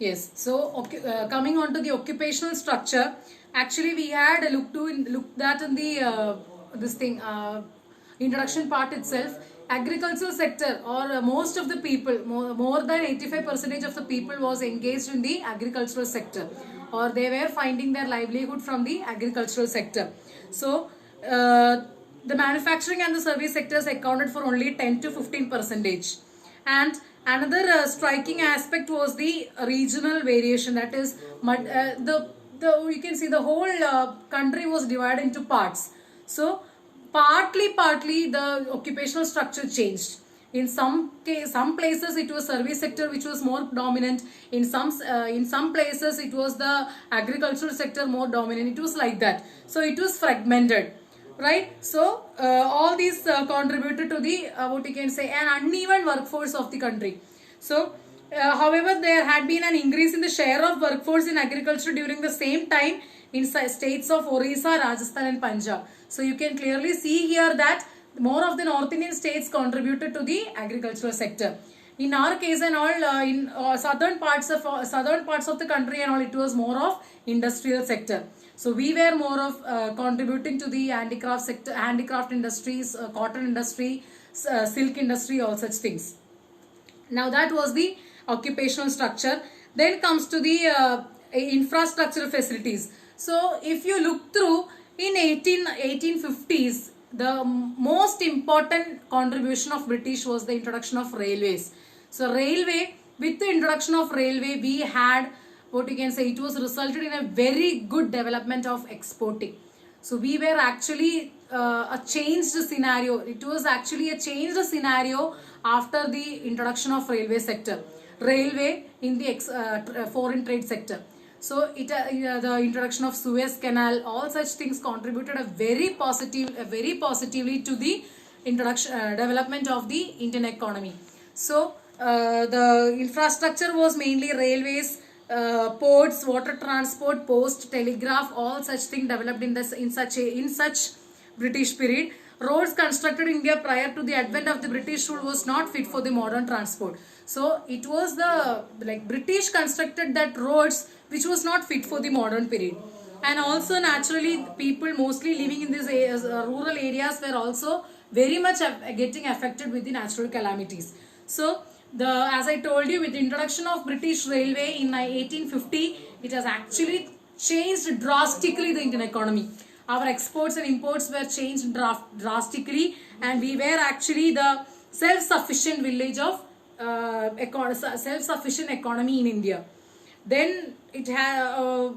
Yes. So, coming on to the occupational structure, actually we had looked that in the this thing introduction part itself. Agricultural sector, or most of the people, more than 85% of the people was engaged in the agricultural sector, or they were finding their livelihood from the agricultural sector. So, the manufacturing and the service sectors accounted for only 10 to 15 percentage. And another striking aspect was the regional variation. That is, the you can see the whole country was divided into parts. So partly the occupational structure changed. In some places it was service sector which was more dominant. In some places it was the agricultural sector more dominant. It was like that. So it was fragmented, right? So all these contributed to the what you can say an uneven workforce of the country. So however, there had been an increase in the share of workforce in agriculture during the same time in states of Orissa, Rajasthan and Punjab. So you can clearly see here that more of the North Indian states contributed to the agricultural sector. In our case and all, in southern parts of the country and all, it was more of industrial sector. So we were more of contributing to the handicraft sector, handicraft industries, cotton industry, silk industry, all such things. Now that was the occupational structure. Then comes to the infrastructural facilities. So if you look through in 1850s, the most important contribution of British was the introduction of railways. So railway, with the introduction of railway, we had what you can say, it was resulted in a very good development of exporting. So we were actually a changed scenario. It was actually a changed scenario after the introduction of railway sector. Railway in the foreign trade sector. So the introduction of Suez Canal, all such things contributed very positively to the introduction development of the Indian economy. So the infrastructure was mainly railways, ports, water transport, post, telegraph, all such things developed in such British period. Roads constructed in India prior to the advent of the British rule was not fit for the modern transport. So it was the British constructed that roads which was not fit for the modern period. And also naturally people mostly living in these rural areas were also very much getting affected with the natural calamities. So as I told you, with the introduction of British Railway in 1850, it has actually changed drastically the Indian economy. Our exports and imports were changed drastically, and we were actually the self-sufficient village of self-sufficient economy in India. Then it had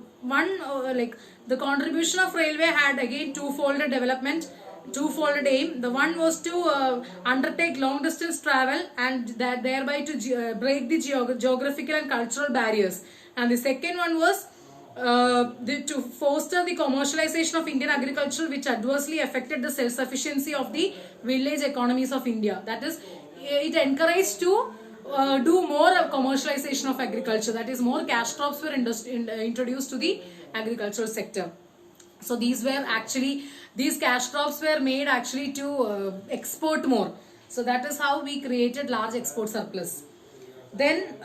the contribution of railway had again twofold development, twofold aim. The one was to undertake long distance travel and thereby to break the geographical and cultural barriers. And the second one was to foster the commercialization of Indian agriculture, which adversely affected the self-sufficiency of the village economies of India. That is, it encouraged to do more commercialization of agriculture. That is, more cash crops were introduced to the agricultural sector. So these cash crops were made actually to export more. So that is how we created large export surplus. Then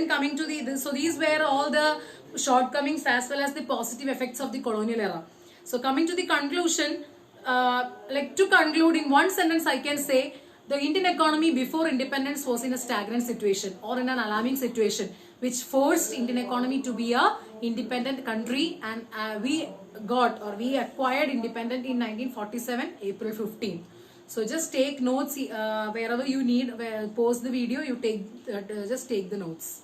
coming to so these were all the shortcomings as well as the positive effects of the colonial era. So coming to the conclusion, to conclude in one sentence, I can say the Indian economy before independence was in a stagnant situation or in an alarming situation, which forced Indian economy to be a independent country, and we acquired independence in 1947 April 15. So just take notes wherever you need. Pause the video, you just take the notes.